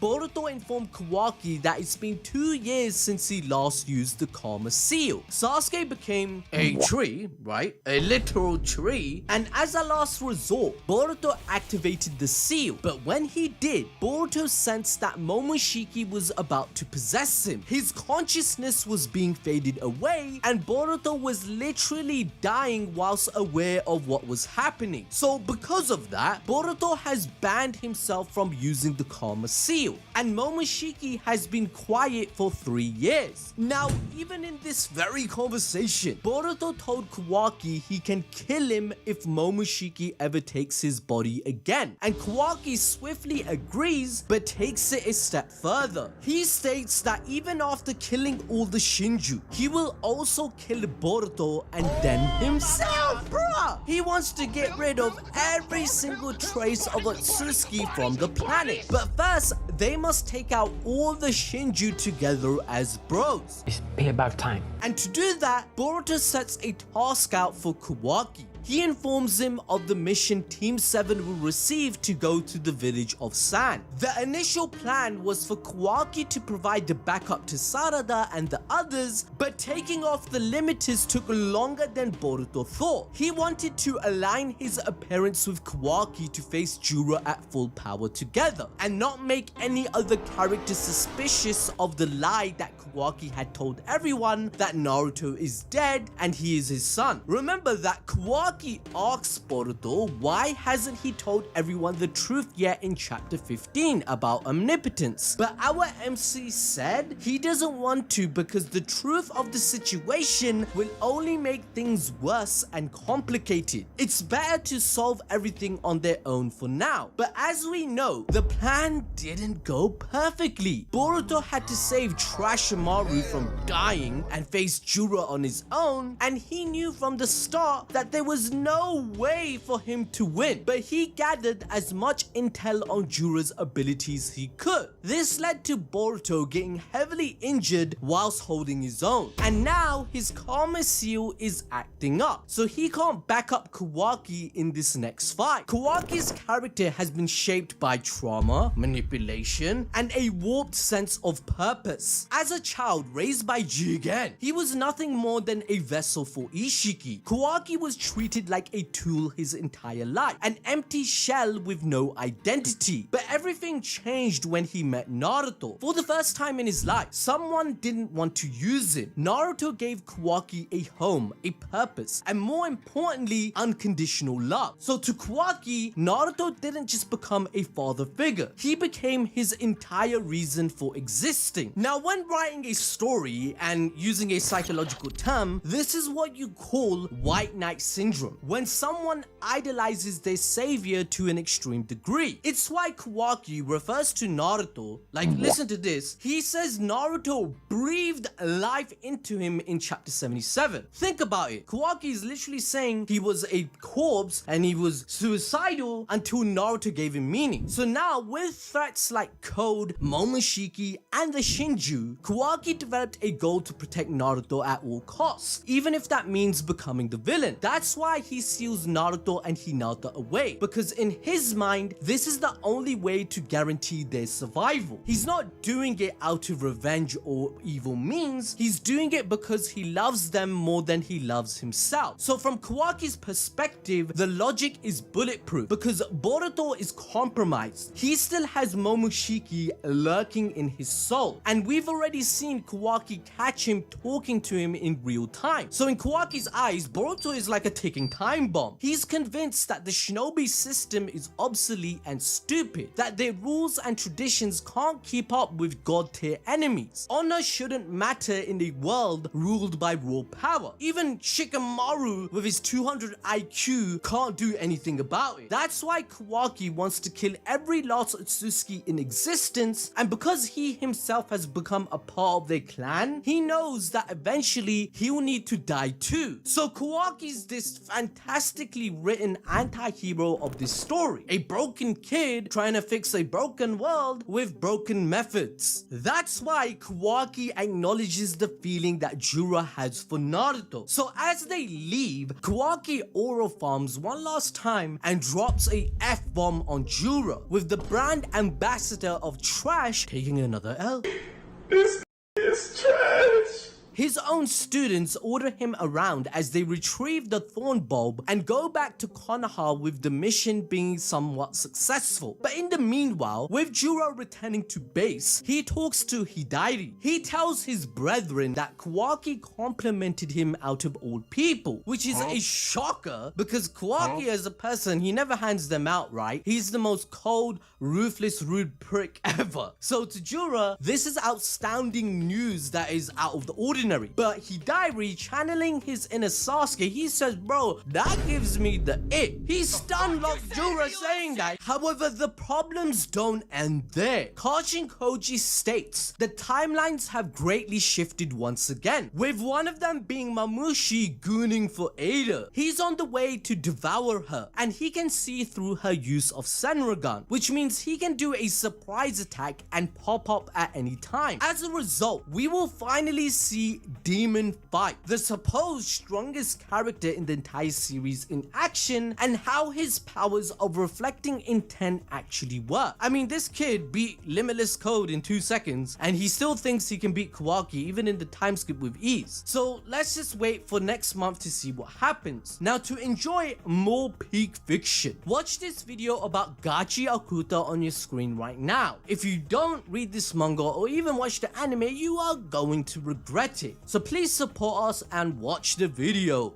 Boruto informed Kawaki that it's been 2 years since he last used the Karma Seal. Sasuke became a tree, right? A literal tree. And as a last resort, Boruto activated the seal. But when he did, Boruto sensed that Momoshiki was about to possess him. His consciousness was being faded away, and Boruto was literally dying whilst aware of what was happening. So because of that, Boruto has banned himself from using the Karma Seal, and Momoshiki has been quiet for 3 years. Now, even in this very conversation, Boruto told Kawaki he can kill him if Momoshiki ever takes his body again, and Kawaki swiftly agrees but takes it a step further. He states that even after killing all the Shinju, he will also kill Boruto and then himself, bruh! He wants to get rid of every single trace of Otsutsuki from the planet. But first, they must take out all the Shinju together as bros. It's about time. And to do that, Boruto sets a task out for Kawaki. He informs him of the mission Team 7 will receive to go to the village of Sand. The initial plan was for Kawaki to provide the backup to Sarada and the others, but taking off the limiters took longer than Boruto thought. He wanted to align his appearance with Kawaki to face Jura at full power together, and not make any other character suspicious of the lie that Kawaki had told everyone that Naruto is dead and he is his son. Remember that Kawaki asks Boruto why hasn't he told everyone the truth yet in chapter 15 about omnipotence, but our MC said he doesn't want to because the truth of the situation will only make things worse and complicated. It's better to solve everything on their own for now. But as we know, the plan didn't go perfectly. Boruto had to save Trashimaru from dying and face Jura on his own, and he knew from the start that there was no way for him to win, but he gathered as much intel on Jura's abilities he could. This led to Boruto getting heavily injured whilst holding his own, and now his Karma Seal is acting up, so he can't back up Kawaki in this next fight. Kawaki's character has been shaped by trauma, manipulation, and a warped sense of purpose. As a child raised by Jigen, he was nothing more than a vessel for Ishiki. Kawaki was treated like a tool his entire life, an empty shell with no identity. But everything changed when he met Naruto. For the first time in his life, someone didn't want to use him. Naruto gave Kawaki a home, a purpose, and more importantly, unconditional love. So to Kawaki, Naruto didn't just become a father figure, he became his entire reason for existing. Now, when writing a story and using a psychological term, this is what you call white knight syndrome, when someone idolizes their savior to an extreme degree. It's why Kawaki refers to Naruto, like, listen to this, he says Naruto breathed life into him in chapter 77. Think about it, Kawaki is literally saying he was a corpse and he was suicidal until Naruto gave him meaning. So now with threats like Code, Momoshiki, and the Shinju, Kawaki developed a goal to protect Naruto at all costs, even if that means becoming the villain. That's why he seals Naruto and Hinata away, because in his mind, this is the only way to guarantee their survival. He's not doing it out of revenge or evil means, he's doing it because he loves them more than he loves himself. So from Kawaki's perspective, the logic is bulletproof, because Boruto is compromised. He still has Momoshiki lurking in his soul, and we've already seen Kawaki catch him talking to him in real time. So in Kawaki's eyes, Boruto is like a ticking time bomb. He's convinced that the shinobi system is obsolete and stupid, that their rules and traditions can't keep up with god tier enemies. Honor shouldn't matter in a world ruled by raw power. Even Shikamaru with his 200 IQ can't do anything about it. That's why Kawaki wants to kill every last Otsutsuki in existence, and because he himself has become a part part of their clan, he knows that eventually he'll need to die too. So Kawaki's this fantastically written anti-hero of this story, a broken kid trying to fix a broken world with broken methods. That's why Kawaki acknowledges the feeling that Jura has for Naruto. So as they leave, Kawaki aura farms one last time and drops a F-bomb on Jura, with the brand ambassador of trash taking another L. This is trash. His own students order him around as they retrieve the thorn bulb and go back to Konoha, with the mission being somewhat successful. But in the meanwhile, with Jura returning to base, he talks to Hidairi. He tells his brethren that Kawaki complimented him out of all people, which is a shocker because Kawaki as a person, he never hands them out, right? He's the most cold, ruthless, rude prick ever. So to Jura, this is outstanding news that is out of the ordinary. But Hidairi, channeling his inner Sasuke, he says, bro, that gives me the it. He stun-locked Jura saying that. However, the problems don't end there. Kajin Koji states the timelines have greatly shifted once again, with one of them being Mamushi gooning for Ada. He's on the way to devour her, and he can see through her use of Senragan, which means he can do a surprise attack and pop up at any time. As a result, we will finally see Demon Fight, the supposed strongest character in the entire series, in action, and how his powers of reflecting intent actually work. I mean, this kid beat Limitless Code in 2 seconds, and he still thinks he can beat Kawaki even in the time skip with ease. So let's just wait for next month to see what happens. Now, to enjoy more peak fiction, watch this video about Gachi Akuta on your screen right now. If you don't read this manga or even watch the anime, you are going to regret it. So please support us and watch the video.